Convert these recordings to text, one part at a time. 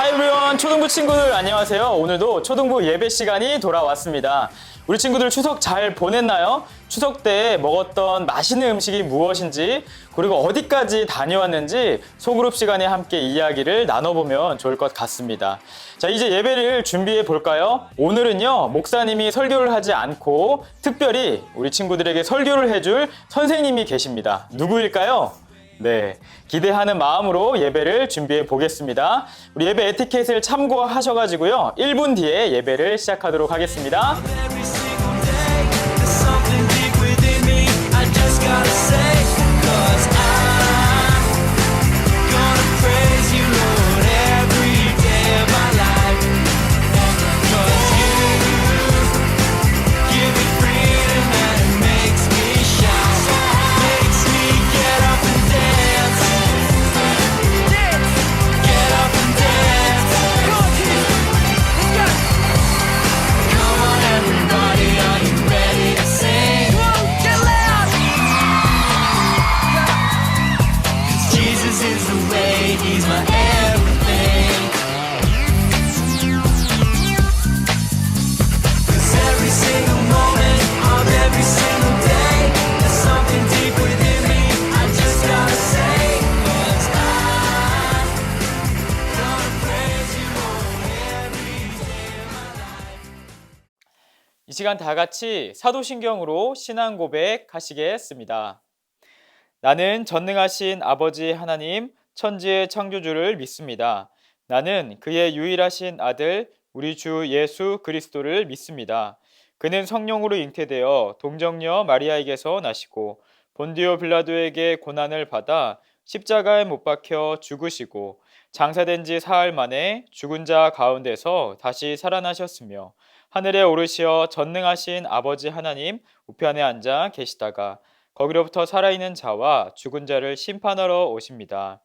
Hi everyone, 초등부 친구들 안녕하세요. 오늘도 초등부 예배 시간이 돌아왔습니다. 우리 친구들 추석 잘 보냈나요? 추석 때 먹었던 맛있는 음식이 무엇인지, 그리고 어디까지 다녀왔는지 소그룹 시간에 함께 이야기를 나눠보면 좋을 것 같습니다. 자, 이제 예배를 준비해 볼까요? 오늘은요, 목사님이 설교를 하지 않고 특별히 우리 친구들에게 설교를 해줄 선생님이 계십니다. 누구일까요? 네, 기대하는 마음으로 예배를 준비해 보겠습니다. 우리 예배 에티켓을 참고하셔가지고요, 1분 뒤에 예배를 시작하도록 하겠습니다. 이 시간 다 같이 사도신경으로 신앙 고백하시겠습니다. 나는 전능하신 아버지 하나님, 천지의 창조주를 믿습니다. 나는 그의 유일하신 아들, 우리 주 예수 그리스도를 믿습니다. 그는 성령으로 잉태되어 동정녀 마리아에게서 나시고 본디오 빌라도에게 고난을 받아 십자가에 못 박혀 죽으시고 장사된 지 사흘 만에 죽은 자 가운데서 다시 살아나셨으며 하늘에 오르시어 전능하신 아버지 하나님 우편에 앉아 계시다가 거기로부터 살아있는 자와 죽은 자를 심판하러 오십니다.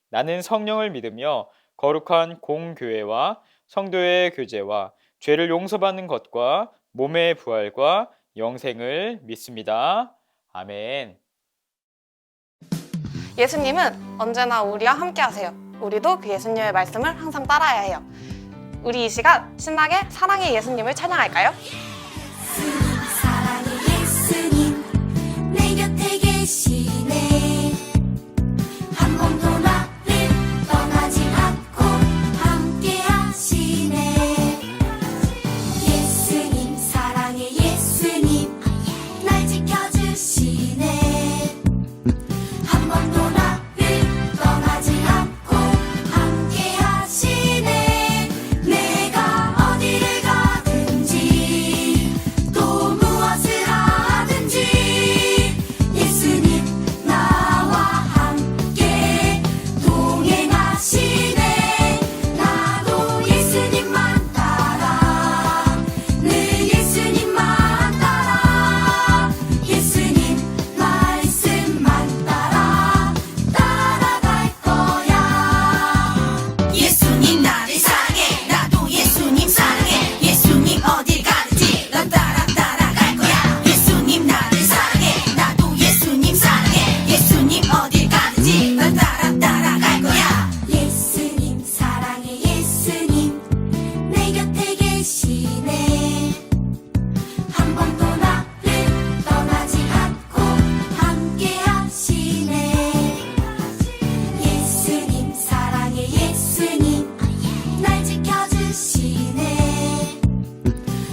나는 성령을 믿으며 거룩한 공교회와 성도의 교제와 죄를 용서받는 것과 몸의 부활과 영생을 믿습니다. 아멘. 예수님은 언제나 우리와 함께 하세요. 우리도 그 예수님의 말씀을 항상 따라야 해요. 우리 이 시간 신나게 사랑의 예수님을 찬양할까요? 사랑의 예수님 내 곁에 계시네 한 번도 나를 떠나지 않고 함께 하시네 예수님 사랑의 예수님 날 지켜주시네 한 번도 나를 떠나지 않고 함께 하시네 내가 어디를 가든지 또 무엇을 하든지 예수님 나와 함께 동행하시네 나도 예수님만 따라 늘 예수님만 따라 예수님 말씀만 따라갈 거야 예수님 나를 사랑해 나도 예수님 사랑해 예수님 어딜 가든지 난 따라갈 거야 예수님 나를 사랑해 나도 예수님 사랑해 예수님 어딜 가든지 난 따라갈 거야 예수님 사랑해 예수님 내 곁에 계시네 한 번도 나를 떠나지 않고 함께 하시네 예수님 사랑해 예수님 날 지켜주시네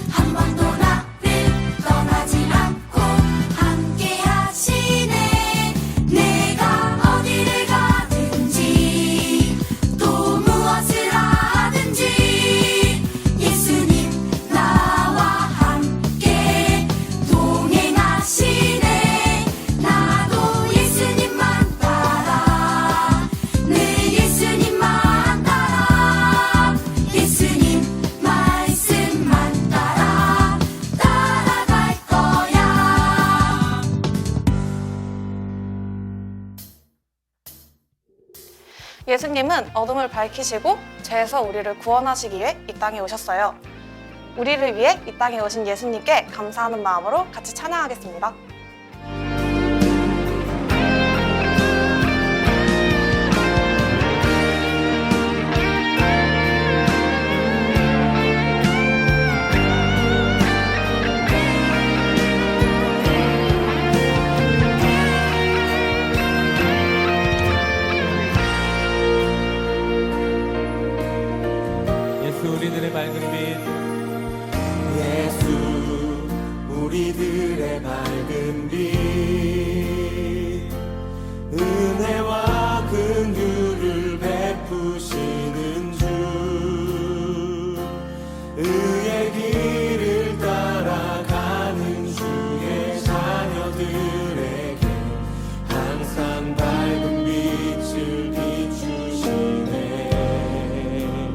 한 번도 나를 떠나지 않고 함께 하시네 내가 어디를 가든지 또 무엇을 하든지 예수님 나와 함께 동행하시네 나도 예수님만 따라 늘 예수님만 따라 예수님 말씀만 따라갈 거야 예수님은 어둠을 밝히시고 죄에서 우리를 구원하시기 위해 이 땅에 오셨어요. 우리를 위해 이 땅에 오신 예수님께 감사하는 마음으로 같이 찬양하겠습니다. 밝은 빛 예수 우리들의 밝은 빛 은혜와 긍휼을 베푸시는 주 의의 길을 따라가는 주의 자녀들에게 항상 밝은 빛을 비추시네.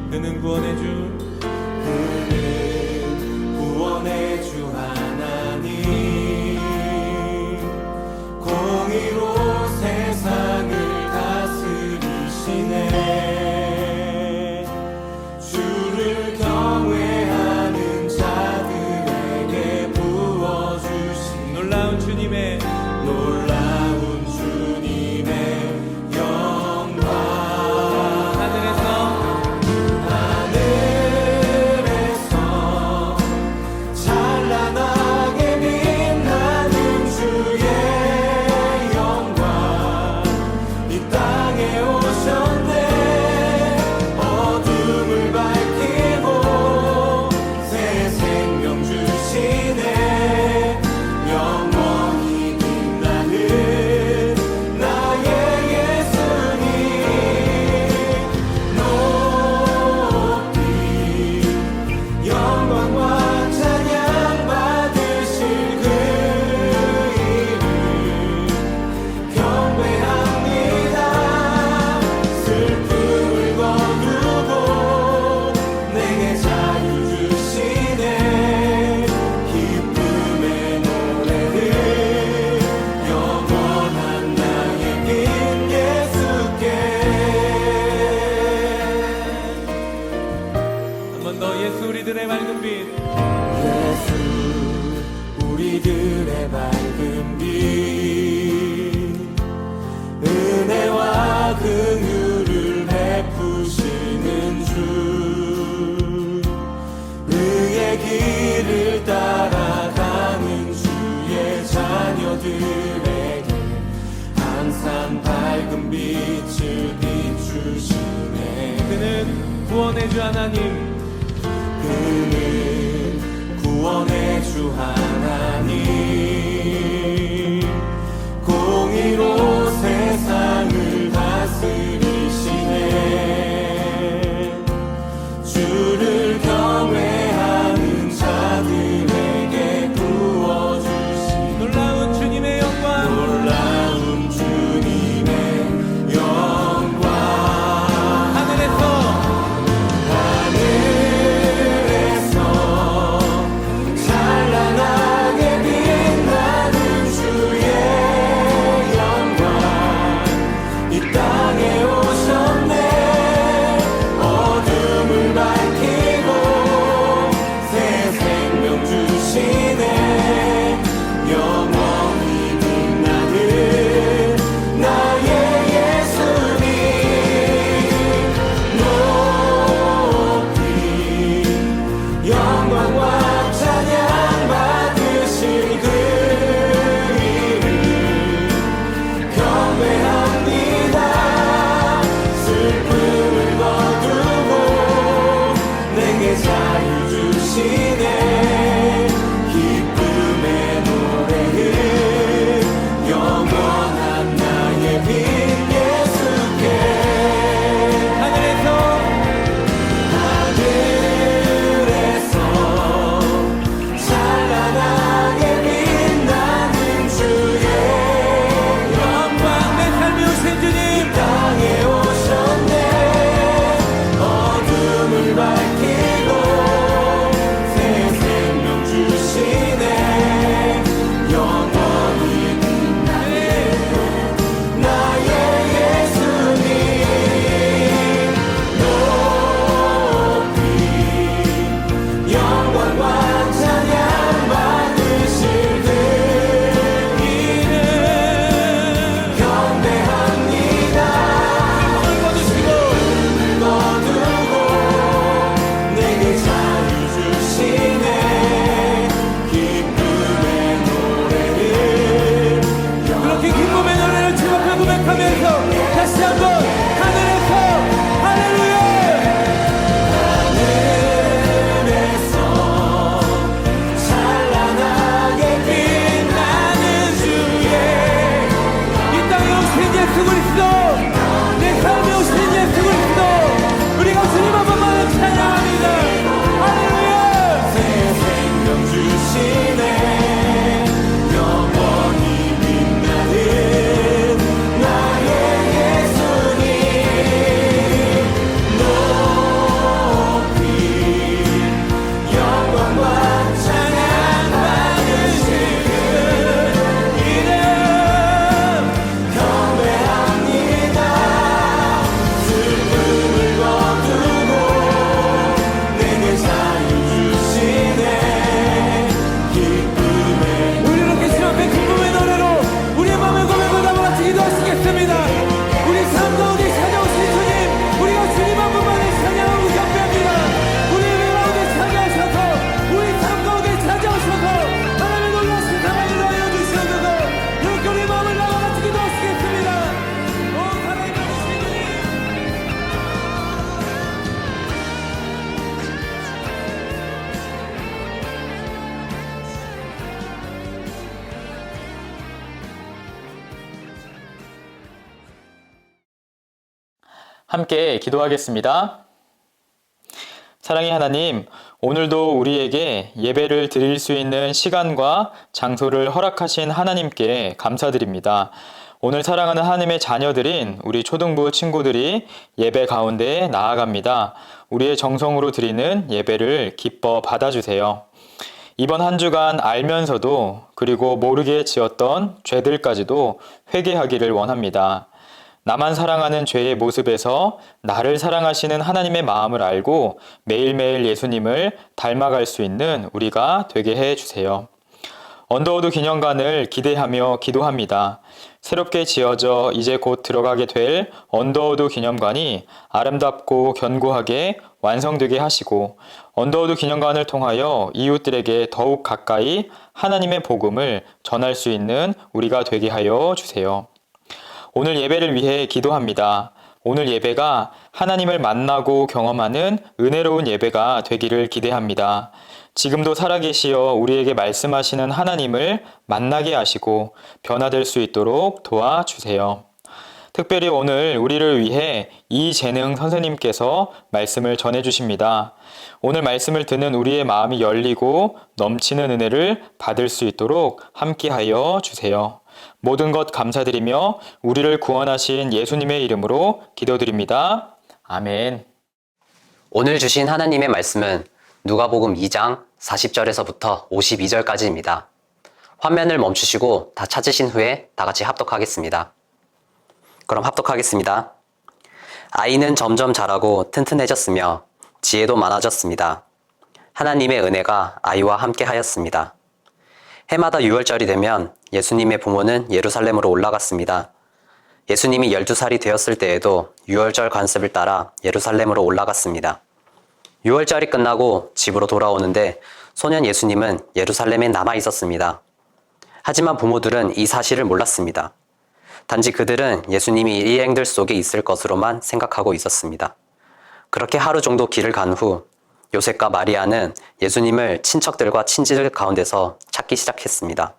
그는 구원의 주 그는 구원의 주 하나님 공의로 세상을 다스리시네. 주를 경외하는 자들에게 부어주신 놀라운 주님의 놀라운 주님의 영광 하늘에서 찬란하게 빛나는 주의 영광 이 땅에 오셨네. 어둠을 밝히고 새 생명 주시네. 영원히 빛나는 나의 예수님 높이 영광과 찬양 받으실 그 이름 경배합니다. 슬픔을 거두고 내게 자유 주시네. 기쁨의 노래를 영원한 나의 긴 예수께. 한 번 더 예수 우리들의 밝은 빛 예수 우리들의 밝은 빛 은혜와 긍휼을 베푸시는 주 의의 길을 따라가는 주의 자녀들에게 항상 밝은 빛을 비추시네. 그는 구원의 주 하나님 그는 구원의 주 하나님 공의로 세상을 다스리시네. 주를 경외하는 자들에게 부어주신 놀라운 주님의 영광 놀라운 주님의 영광 하늘에서 찬란하게 빛나는 주의 영광 함께 기도하겠습니다. 사랑의 하나님, 오늘도 우리에게 예배를 드릴 수 있는 시간과 장소를 허락하신 하나님께 감사드립니다. 오늘 사랑하는 하나님의 자녀들인 우리 초등부 친구들이 예배 가운데 나아갑니다. 우리의 정성으로 드리는 예배를 기뻐 받아주세요. 이번 한 주간 알면서도 그리고 모르게 지었던 죄들까지도 회개하기를 원합니다. 나만 사랑하는 죄의 모습에서 나를 사랑하시는 하나님의 마음을 알고 매일매일 예수님을 닮아갈 수 있는 우리가 되게 해주세요. 언더우드 기념관을 기대하며 기도합니다. 새롭게 지어져 이제 곧 들어가게 될 언더우드 기념관이 아름답고 견고하게 완성되게 하시고 언더우드 기념관을 통하여 이웃들에게 더욱 가까이 하나님의 복음을 전할 수 있는 우리가 되게 하여 주세요. 오늘 예배를 위해 기도합니다. 오늘 예배가 하나님을 만나고 경험하는 은혜로운 예배가 되기를 기대합니다. 지금도 살아계시어 우리에게 말씀하시는 하나님을 만나게 하시고 변화될 수 있도록 도와주세요. 특별히 오늘 우리를 위해 이재능 선생님께서 말씀을 전해주십니다. 오늘 말씀을 듣는 우리의 마음이 열리고 넘치는 은혜를 받을 수 있도록 함께하여 주세요. 모든 것 감사드리며 우리를 구원하신 예수님의 이름으로 기도드립니다. 아멘. 오늘 주신 하나님의 말씀은 누가복음 2장 40절에서부터 52절까지입니다. 화면을 멈추시고 다 찾으신 후에 다 같이 합독하겠습니다. 그럼 합독하겠습니다. 아이는 점점 자라고 튼튼해졌으며 지혜도 많아졌습니다. 하나님의 은혜가 아이와 함께 하였습니다. 해마다 6월절이 되면 예수님의 부모는 예루살렘으로 올라갔습니다. 예수님이 12살이 되었을 때에도 6월절 관습을 따라 예루살렘으로 올라갔습니다. 6월절이 끝나고 집으로 돌아오는데 소년 예수님은 예루살렘에 남아 있었습니다. 하지만 부모들은 이 사실을 몰랐습니다. 단지 그들은 예수님이 이 행들 속에 있을 것으로만 생각하고 있었습니다. 그렇게 하루 정도 길을 간 후 요셉과 마리아는 예수님을 친척들과 친지들 가운데서 찾기 시작했습니다.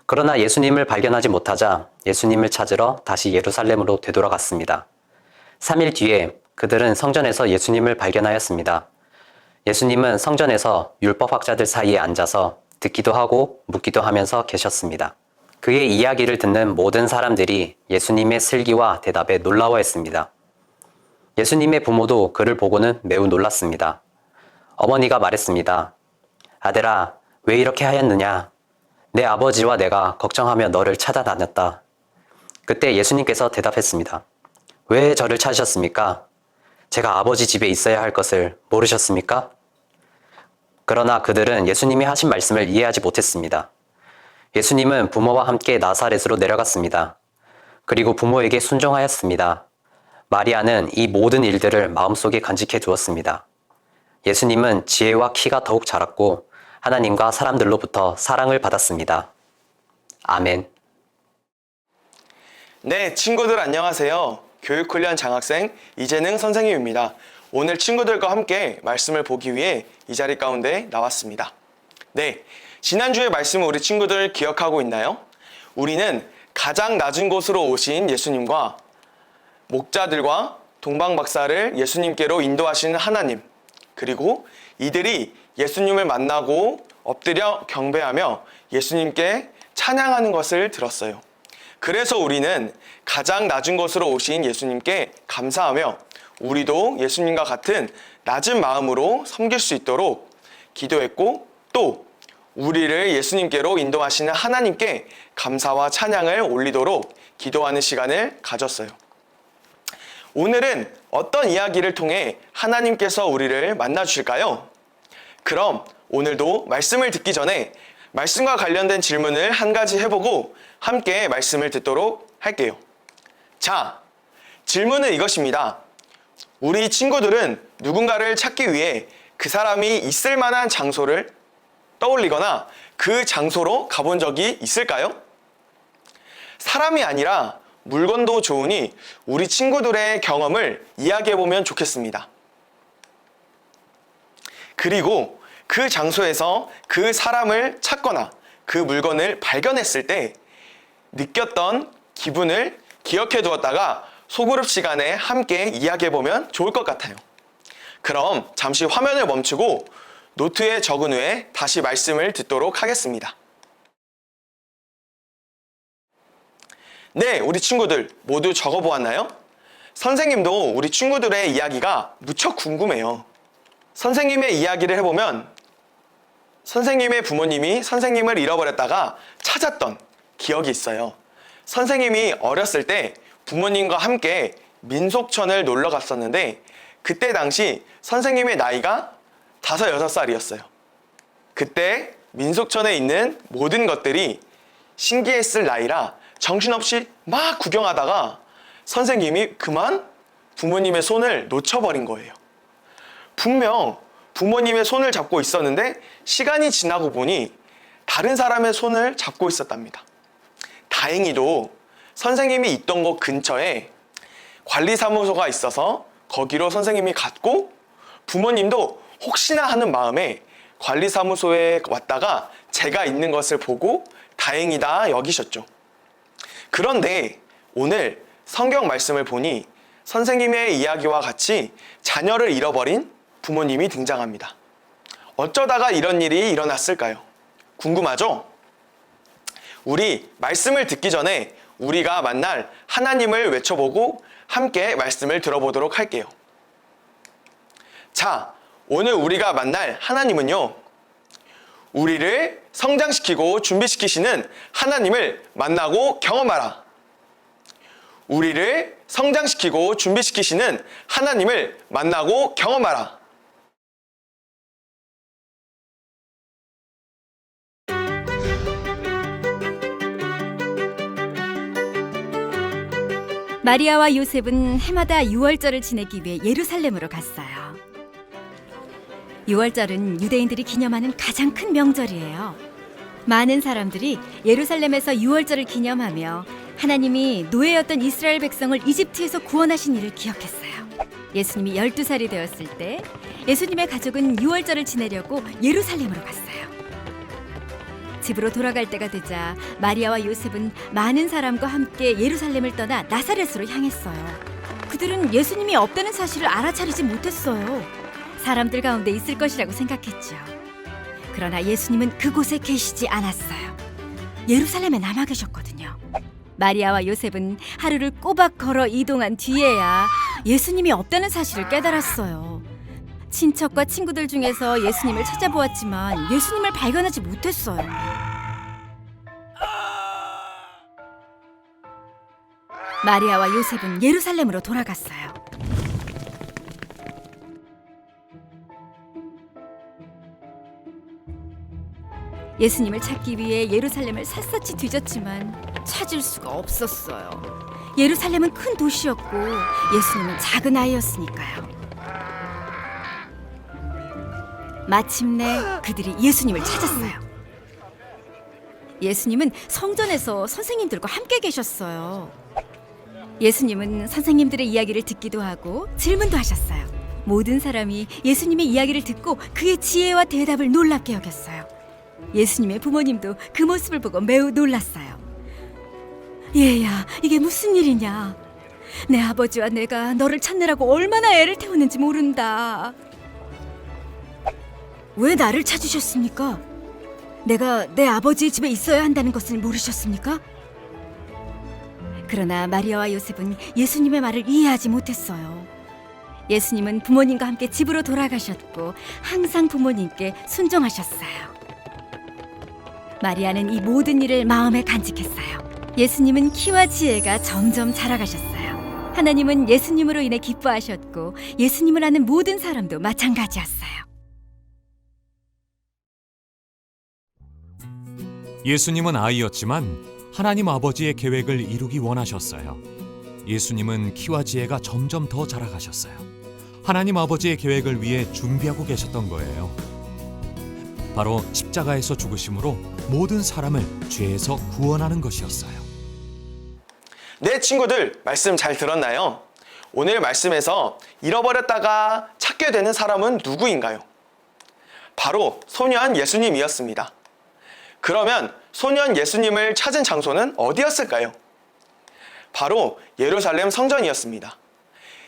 그러나 예수님을 발견하지 못하자 예수님을 찾으러 다시 예루살렘으로 되돌아갔습니다. 3일 뒤에 그들은 성전에서 예수님을 발견하였습니다. 예수님은 성전에서 율법학자들 사이에 앉아서 듣기도 하고 묻기도 하면서 계셨습니다. 그의 이야기를 듣는 모든 사람들이 예수님의 슬기와 대답에 놀라워했습니다. 예수님의 부모도 그를 보고는 매우 놀랐습니다. 어머니가 말했습니다. 아들아, 왜 이렇게 하였느냐? 내 아버지와 내가 걱정하며 너를 찾아다녔다. 그때 예수님께서 대답했습니다. 왜 저를 찾으셨습니까? 제가 아버지 집에 있어야 할 것을 모르셨습니까? 그러나 그들은 예수님이 하신 말씀을 이해하지 못했습니다. 예수님은 부모와 함께 나사렛으로 내려갔습니다. 그리고 부모에게 순종하였습니다. 마리아는 이 모든 일들을 마음속에 간직해 두었습니다. 예수님은 지혜와 키가 더욱 자랐고 하나님과 사람들로부터 사랑을 받았습니다. 아멘. 네, 친구들 안녕하세요. 교육훈련 장학생 이재능 선생님입니다. 오늘 친구들과 함께 말씀을 보기 위해 이 자리 가운데 나왔습니다. 네, 지난주의 말씀을 우리 친구들 기억하고 있나요? 우리는 가장 낮은 곳으로 오신 예수님과 목자들과 동방박사를 예수님께로 인도하시는 하나님, 그리고 이들이 예수님을 만나고 엎드려 경배하며 예수님께 찬양하는 것을 들었어요. 그래서 우리는 가장 낮은 곳으로 오신 예수님께 감사하며 우리도 예수님과 같은 낮은 마음으로 섬길 수 있도록 기도했고, 또 우리를 예수님께로 인도하시는 하나님께 감사와 찬양을 올리도록 기도하는 시간을 가졌어요. 오늘은 어떤 이야기를 통해 하나님께서 우리를 만나주실까요? 그럼 오늘도 말씀을 듣기 전에 말씀과 관련된 질문을 한 가지 해보고 함께 말씀을 듣도록 할게요. 자, 질문은 이것입니다. 우리 친구들은 누군가를 찾기 위해 그 사람이 있을 만한 장소를 떠올리거나 그 장소로 가본 적이 있을까요? 사람이 아니라 물건도 좋으니 우리 친구들의 경험을 이야기해보면 좋겠습니다. 그리고 그 장소에서 그 사람을 찾거나 그 물건을 발견했을 때 느꼈던 기분을 기억해 두었다가 소그룹 시간에 함께 이야기해보면 좋을 것 같아요. 그럼 잠시 화면을 멈추고 노트에 적은 후에 다시 말씀을 듣도록 하겠습니다. 네, 우리 친구들 모두 적어보았나요? 선생님도 우리 친구들의 이야기가 무척 궁금해요. 선생님의 이야기를 해보면 선생님의 부모님이 선생님을 잃어버렸다가 찾았던 기억이 있어요. 선생님이 어렸을 때 부모님과 함께 민속촌을 놀러 갔었는데 그때 당시 선생님의 나이가 5, 6살이었어요. 그때 민속촌에 있는 모든 것들이 신기했을 나이라 정신없이 막 구경하다가 선생님이 그만 부모님의 손을 놓쳐버린 거예요. 분명 부모님의 손을 잡고 있었는데 시간이 지나고 보니 다른 사람의 손을 잡고 있었답니다. 다행히도 선생님이 있던 곳 근처에 관리사무소가 있어서 거기로 선생님이 갔고 부모님도 혹시나 하는 마음에 관리사무소에 왔다가 제가 있는 것을 보고 다행이다 여기셨죠. 그런데 오늘 성경 말씀을 보니 선생님의 이야기와 같이 자녀를 잃어버린 부모님이 등장합니다. 어쩌다가 이런 일이 일어났을까요? 궁금하죠? 우리 말씀을 듣기 전에 우리가 만날 하나님을 외쳐보고 함께 말씀을 들어보도록 할게요. 자, 오늘 우리가 만날 하나님은요, 우리를 성장시키고 준비시키시는 하나님을 만나고 경험하라. 우리를 성장시키고 준비시키시는 하나님을 만나고 경험하라. 마리아와 요셉은 해마다 유월절을 지내기 위해 예루살렘으로 갔어요. 유월절은 유대인들이 기념하는 가장 큰 명절이에요. 많은 사람들이 예루살렘에서 유월절을 기념하며 하나님이 노예였던 이스라엘 백성을 이집트에서 구원하신 일을 기억했어요. 예수님이 12살이 되었을 때 예수님의 가족은 유월절을 지내려고 예루살렘으로 갔어요. 집으로 돌아갈 때가 되자 마리아와 요셉은 많은 사람과 함께 예루살렘을 떠나 나사렛으로 향했어요. 그들은 예수님이 없다는 사실을 알아차리지 못했어요. 사람들 가운데 있을 것이라고 생각했죠. 그러나 예수님은 그곳에 계시지 않았어요. 예루살렘에 남아 계셨거든요. 마리아와 요셉은 하루를 꼬박 걸어 이동한 뒤에야 예수님이 없다는 사실을 깨달았어요. 친척과 친구들 중에서 예수님을 찾아보았지만 예수님을 발견하지 못했어요. 마리아와 요셉은 예루살렘으로 돌아갔어요. 예수님을 찾기 위해 예루살렘을 샅샅이 뒤졌지만 찾을 수가 없었어요. 예루살렘은 큰 도시였고 예수님은 작은 아이였으니까요. 마침내 그들이 예수님을 찾았어요. 예수님은 성전에서 선생님들과 함께 계셨어요. 예수님은 선생님들의 이야기를 듣기도 하고 질문도 하셨어요. 모든 사람이 예수님의 이야기를 듣고 그의 지혜와 대답을 놀랍게 여겼어요. 예수님의 부모님도 그 모습을 보고 매우 놀랐어요. 얘야, 이게 무슨 일이냐? 내 아버지와 내가 너를 찾느라고 얼마나 애를 태웠는지 모른다. 왜 나를 찾으셨습니까? 내가 내 아버지의 집에 있어야 한다는 것을 모르셨습니까? 그러나 마리아와 요셉은 예수님의 말을 이해하지 못했어요. 예수님은 부모님과 함께 집으로 돌아가셨고 항상 부모님께 순종하셨어요. 마리아는 이 모든 일을 마음에 간직했어요. 예수님은 키와 지혜가 점점 자라가셨어요. 하나님은 예수님으로 인해 기뻐하셨고 예수님을 아는 모든 사람도 마찬가지였어요. 예수님은 아이였지만 하나님 아버지의 계획을 이루기 원하셨어요. 예수님은 키와 지혜가 점점 더 자라가셨어요. 하나님 아버지의 계획을 위해 준비하고 계셨던 거예요. 바로 십자가에서 죽으심으로 모든 사람을 죄에서 구원하는 것이었어요. 네, 친구들 말씀 잘 들었나요? 오늘 말씀에서 잃어버렸다가 찾게 되는 사람은 누구인가요? 바로 소년 예수님이었습니다. 그러면 소년 예수님을 찾은 장소는 어디였을까요? 바로 예루살렘 성전이었습니다.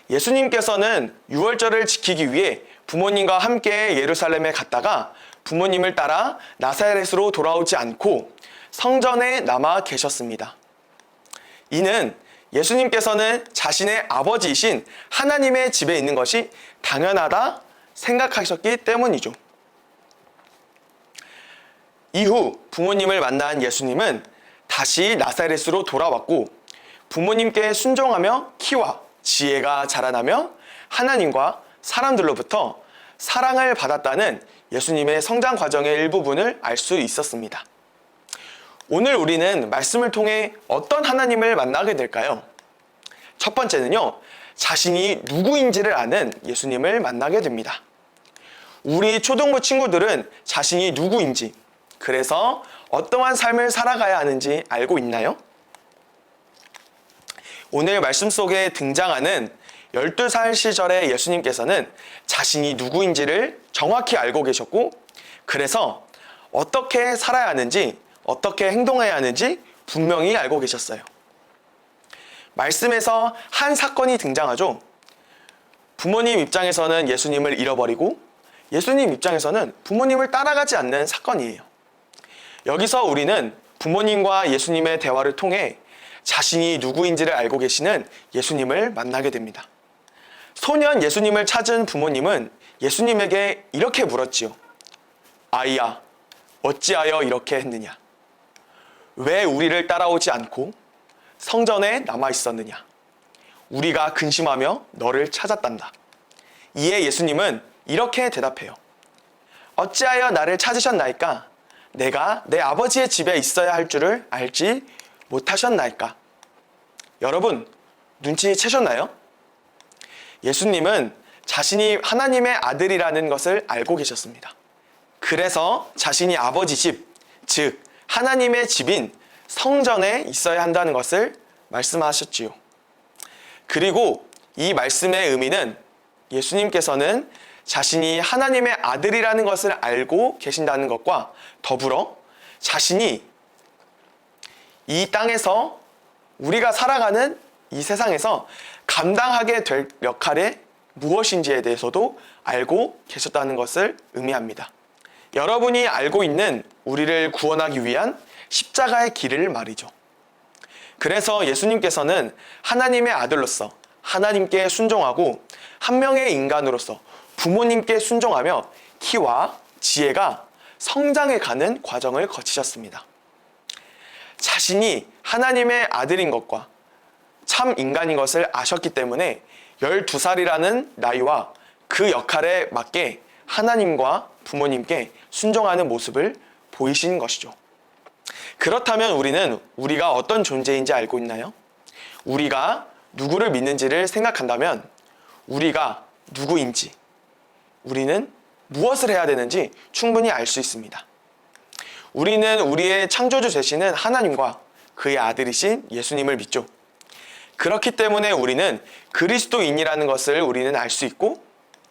예수님께서는 유월절을 지키기 위해 부모님과 함께 예루살렘에 갔다가 부모님을 따라 나사렛으로 돌아오지 않고 성전에 남아 계셨습니다. 이는 예수님께서는 자신의 아버지이신 하나님의 집에 있는 것이 당연하다 생각하셨기 때문이죠. 이후 부모님을 만난 예수님은 다시 나사렛으로 돌아왔고 부모님께 순종하며 키와 지혜가 자라나며 하나님과 사람들로부터 사랑을 받았다는 예수님의 성장 과정의 일부분을 알 수 있었습니다. 오늘 우리는 말씀을 통해 어떤 하나님을 만나게 될까요? 첫 번째는요, 자신이 누구인지를 아는 예수님을 만나게 됩니다. 우리 초등부 친구들은 자신이 누구인지, 그래서 어떠한 삶을 살아가야 하는지 알고 있나요? 오늘 말씀 속에 등장하는 12살 시절의 예수님께서는 자신이 누구인지를 정확히 알고 계셨고, 그래서 어떻게 살아야 하는지, 어떻게 행동해야 하는지 분명히 알고 계셨어요. 말씀에서 한 사건이 등장하죠. 부모님 입장에서는 예수님을 잃어버리고 예수님 입장에서는 부모님을 따라가지 않는 사건이에요. 여기서 우리는 부모님과 예수님의 대화를 통해 자신이 누구인지를 알고 계시는 예수님을 만나게 됩니다. 소년 예수님을 찾은 부모님은 예수님에게 이렇게 물었지요. 아이야, 어찌하여 이렇게 했느냐? 왜 우리를 따라오지 않고 성전에 남아 있었느냐? 우리가 근심하며 너를 찾았단다. 이에 예수님은 이렇게 대답해요. 어찌하여 나를 찾으셨나이까? 내가 내 아버지의 집에 있어야 할 줄을 알지 못하셨나이까? 여러분, 눈치채셨나요? 예수님은 자신이 하나님의 아들이라는 것을 알고 계셨습니다. 그래서 자신이 아버지 집, 즉 하나님의 집인 성전에 있어야 한다는 것을 말씀하셨지요. 그리고 이 말씀의 의미는 예수님께서는 자신이 하나님의 아들이라는 것을 알고 계신다는 것과 더불어 자신이 이 땅에서 우리가 살아가는 이 세상에서 감당하게 될 역할이 무엇인지에 대해서도 알고 계셨다는 것을 의미합니다. 여러분이 알고 있는 우리를 구원하기 위한 십자가의 길을 말이죠. 그래서 예수님께서는 하나님의 아들로서 하나님께 순종하고 한 명의 인간으로서 부모님께 순종하며 키와 지혜가 성장해가는 과정을 거치셨습니다. 자신이 하나님의 아들인 것과 참 인간인 것을 아셨기 때문에 12살이라는 나이와 그 역할에 맞게 하나님과 부모님께 순종하는 모습을 보이신 것이죠. 그렇다면 우리는 우리가 어떤 존재인지 알고 있나요? 우리가 누구를 믿는지를 생각한다면 우리가 누구인지, 우리는 무엇을 해야 되는지 충분히 알 수 있습니다. 우리는 우리의 창조주 되시는 하나님과 그의 아들이신 예수님을 믿죠. 그렇기 때문에 우리는 그리스도인이라는 것을 우리는 알 수 있고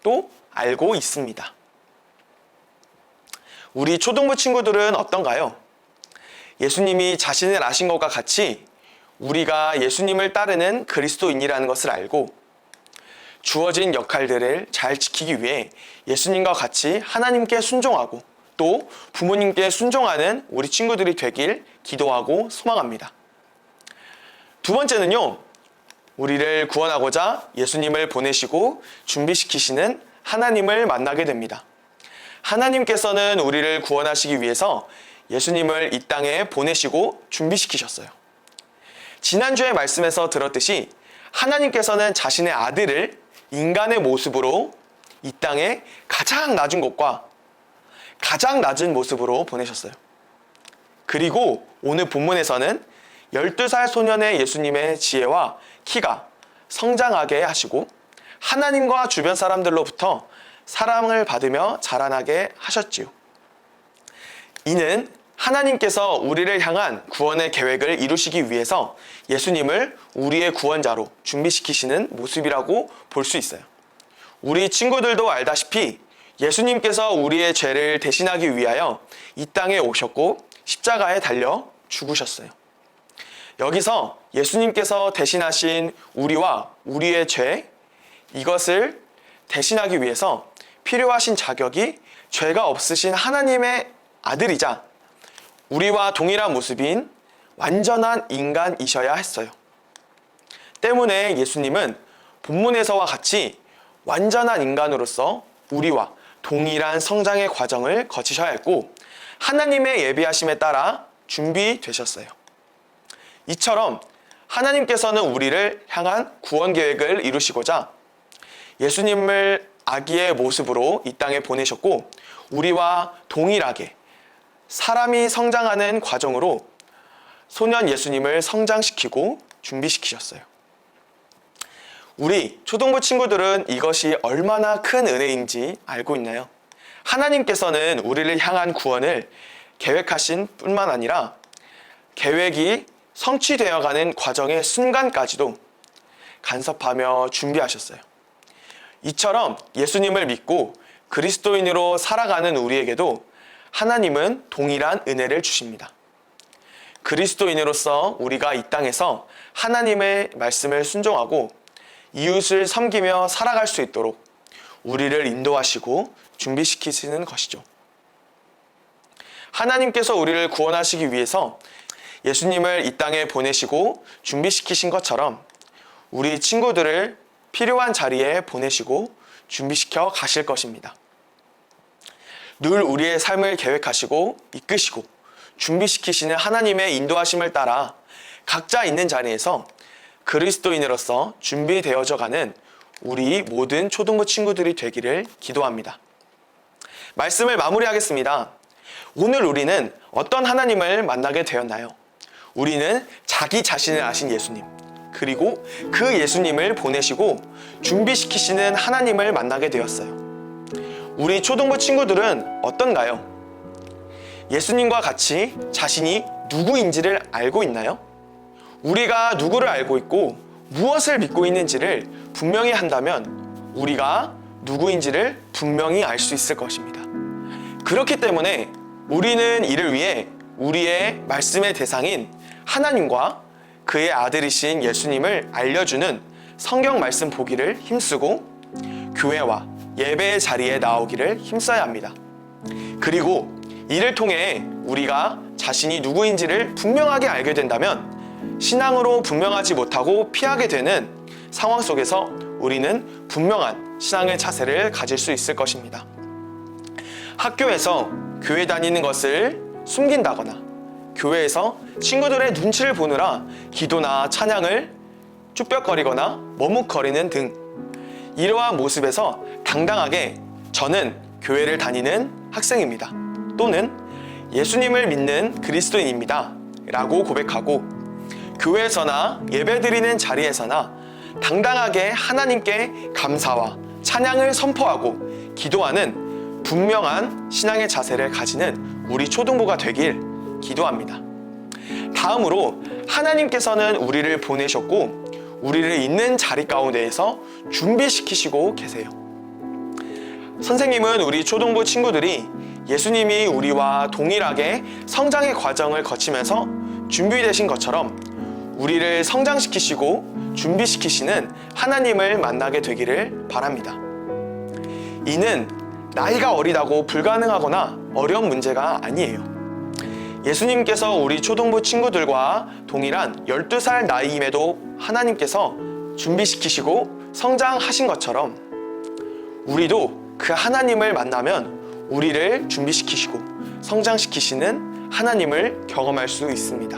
또 알고 있습니다. 우리 초등부 친구들은 어떤가요? 예수님이 자신을 아신 것과 같이 우리가 예수님을 따르는 그리스도인이라는 것을 알고 주어진 역할들을 잘 지키기 위해 예수님과 같이 하나님께 순종하고 또 부모님께 순종하는 우리 친구들이 되길 기도하고 소망합니다. 두 번째는요, 우리를 구원하고자 예수님을 보내시고 준비시키시는 하나님을 만나게 됩니다. 하나님께서는 우리를 구원하시기 위해서 예수님을 이 땅에 보내시고 준비시키셨어요. 지난주의 말씀에서 들었듯이 하나님께서는 자신의 아들을 인간의 모습으로 이 땅에 가장 낮은 곳과 가장 낮은 모습으로 보내셨어요. 그리고 오늘 본문에서는 12살 소년의 예수님의 지혜와 키가 성장하게 하시고 하나님과 주변 사람들로부터 사랑을 받으며 자라나게 하셨지요. 이는 하나님께서 우리를 향한 구원의 계획을 이루시기 위해서 예수님을 우리의 구원자로 준비시키시는 모습이라고 볼 수 있어요. 우리 친구들도 알다시피 예수님께서 우리의 죄를 대신하기 위하여 이 땅에 오셨고 십자가에 달려 죽으셨어요. 여기서 예수님께서 대신하신 우리와 우리의 죄, 이것을 대신하기 위해서 필요하신 자격이 죄가 없으신 하나님의 아들이자 우리와 동일한 모습인 완전한 인간이셔야 했어요. 때문에 예수님은 본문에서와 같이 완전한 인간으로서 우리와 동일한 성장의 과정을 거치셔야 했고 하나님의 예비하심에 따라 준비되셨어요. 이처럼 하나님께서는 우리를 향한 구원 계획을 이루시고자 예수님을 아기의 모습으로 이 땅에 보내셨고 우리와 동일하게 사람이 성장하는 과정으로 소년 예수님을 성장시키고 준비시키셨어요. 우리 초등부 친구들은 이것이 얼마나 큰 은혜인지 알고 있나요? 하나님께서는 우리를 향한 구원을 계획하신 뿐만 아니라 계획이 성취되어가는 과정의 순간까지도 간섭하며 준비하셨어요. 이처럼 예수님을 믿고 그리스도인으로 살아가는 우리에게도 하나님은 동일한 은혜를 주십니다. 그리스도인으로서 우리가 이 땅에서 하나님의 말씀을 순종하고 이웃을 섬기며 살아갈 수 있도록 우리를 인도하시고 준비시키시는 것이죠. 하나님께서 우리를 구원하시기 위해서 예수님을 이 땅에 보내시고 준비시키신 것처럼 우리 친구들을 필요한 자리에 보내시고 준비시켜 가실 것입니다. 늘 우리의 삶을 계획하시고 이끄시고 준비시키시는 하나님의 인도하심을 따라 각자 있는 자리에서 그리스도인으로서 준비되어져 가는 우리 모든 초등부 친구들이 되기를 기도합니다. 말씀을 마무리하겠습니다. 오늘 우리는 어떤 하나님을 만나게 되었나요? 우리는 자기 자신을 아신 예수님, 그리고 그 예수님을 보내시고 준비시키시는 하나님을 만나게 되었어요. 우리 초등부 친구들은 어떤가요? 예수님과 같이 자신이 누구인지를 알고 있나요? 우리가 누구를 알고 있고 무엇을 믿고 있는지를 분명히 한다면 우리가 누구인지를 분명히 알 수 있을 것입니다. 그렇기 때문에 우리는 이를 위해 우리의 말씀의 대상인 하나님과 그의 아들이신 예수님을 알려주는 성경 말씀 보기를 힘쓰고 교회와 예배의 자리에 나오기를 힘써야 합니다. 그리고 이를 통해 우리가 자신이 누구인지를 분명하게 알게 된다면 신앙으로 분명하지 못하고 피하게 되는 상황 속에서 우리는 분명한 신앙의 자세를 가질 수 있을 것입니다. 학교에서 교회 다니는 것을 숨긴다거나 교회에서 친구들의 눈치를 보느라 기도나 찬양을 쭈뼛거리거나 머뭇거리는 등 이러한 모습에서 당당하게 저는 교회를 다니는 학생입니다. 또는 예수님을 믿는 그리스도인입니다. 라고 고백하고 교회에서나 예배드리는 자리에서나 당당하게 하나님께 감사와 찬양을 선포하고 기도하는 분명한 신앙의 자세를 가지는 우리 초등부가 되길 기도합니다. 다음으로 하나님께서는 우리를 보내셨고 우리를 있는 자리 가운데에서 준비시키시고 계세요. 선생님은 우리 초등부 친구들이 예수님이 우리와 동일하게 성장의 과정을 거치면서 준비되신 것처럼 우리를 성장시키시고 준비시키시는 하나님을 만나게 되기를 바랍니다. 이는 나이가 어리다고 불가능하거나 어려운 문제가 아니에요. 예수님께서 우리 초등부 친구들과 동일한 12살 나이임에도 하나님께서 준비시키시고 성장하신 것처럼 우리도 그 하나님을 만나면 우리를 준비시키시고 성장시키시는 하나님을 경험할 수 있습니다.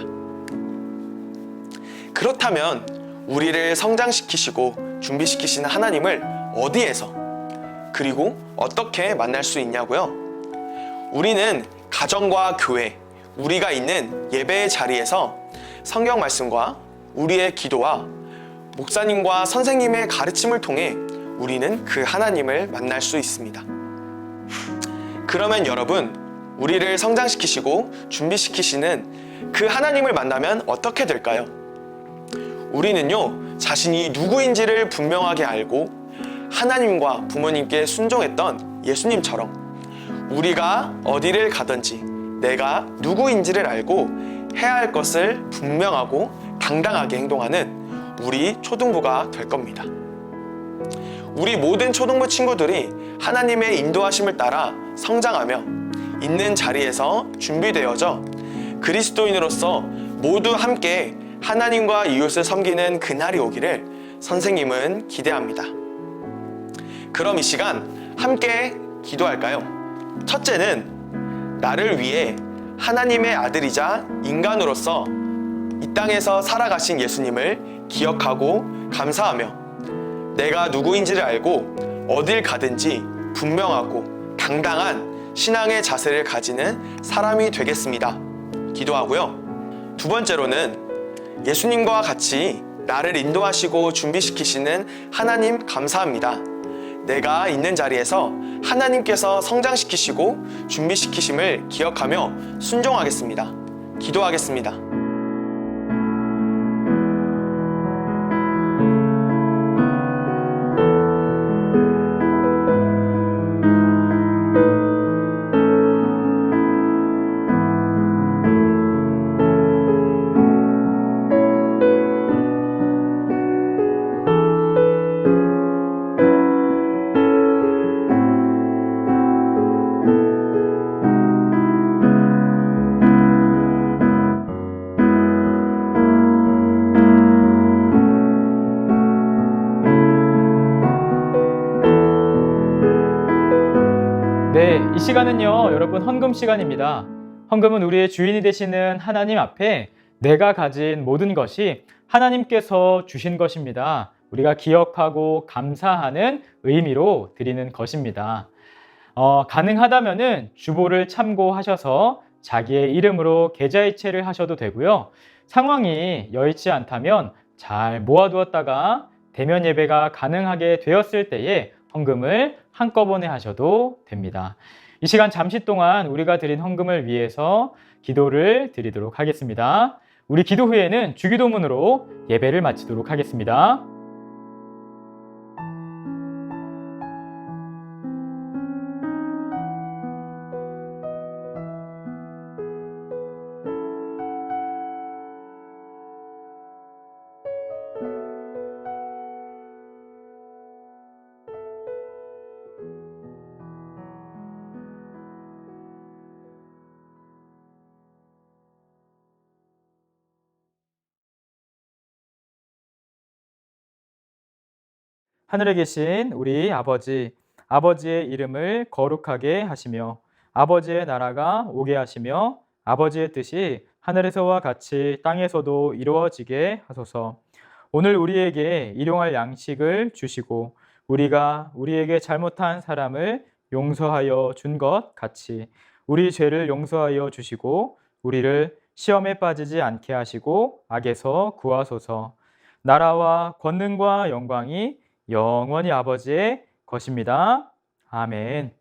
그렇다면 우리를 성장시키시고 준비시키시는 하나님을 어디에서 그리고 어떻게 만날 수 있냐고요? 우리는 가정과 교회, 우리가 있는 예배의 자리에서 성경 말씀과 우리의 기도와 목사님과 선생님의 가르침을 통해 우리는 그 하나님을 만날 수 있습니다. 그러면 여러분, 우리를 성장시키시고 준비시키시는 그 하나님을 만나면 어떻게 될까요? 우리는요, 자신이 누구인지를 분명하게 알고 하나님과 부모님께 순종했던 예수님처럼 우리가 어디를 가든지 내가 누구인지를 알고 해야 할 것을 분명하고 당당하게 행동하는 우리 초등부가 될 겁니다. 우리 모든 초등부 친구들이 하나님의 인도하심을 따라 성장하며 있는 자리에서 준비되어져 그리스도인으로서 모두 함께 하나님과 이웃을 섬기는 그날이 오기를 선생님은 기대합니다. 그럼 이 시간 함께 기도할까요? 첫째는 나를 위해 하나님의 아들이자 인간으로서 이 땅에서 살아가신 예수님을 기억하고 감사하며 내가 누구인지를 알고 어딜 가든지 분명하고 당당한 신앙의 자세를 가지는 사람이 되겠습니다. 기도하고요. 두 번째로는 예수님과 같이 나를 인도하시고 준비시키시는 하나님 감사합니다. 내가 있는 자리에서 하나님께서 성장시키시고 준비시키심을 기억하며 순종하겠습니다. 기도하겠습니다. 네, 이 시간은요, 여러분 헌금 시간입니다. 헌금은 우리의 주인이 되시는 하나님 앞에 내가 가진 모든 것이 하나님께서 주신 것입니다. 우리가 기억하고 감사하는 의미로 드리는 것입니다. 가능하다면은 주보를 참고하셔서 자기의 이름으로 계좌이체를 하셔도 되고요. 상황이 여의치 않다면 잘 모아두었다가 대면 예배가 가능하게 되었을 때에 헌금을 한꺼번에 하셔도 됩니다. 이 시간 잠시 동안 우리가 드린 헌금을 위해서 기도를 드리도록 하겠습니다. 우리 기도 후에는 주기도문으로 예배를 마치도록 하겠습니다. 하늘에 계신 우리 아버지, 아버지의 이름을 거룩하게 하시며 아버지의 나라가 오게 하시며 아버지의 뜻이 하늘에서와 같이 땅에서도 이루어지게 하소서. 오늘 우리에게 일용할 양식을 주시고 우리가 우리에게 잘못한 사람을 용서하여 준 것 같이 우리 죄를 용서하여 주시고 우리를 시험에 빠지지 않게 하시고 악에서 구하소서. 나라와 권능과 영광이 영원히 아버지의 것입니다. 아멘.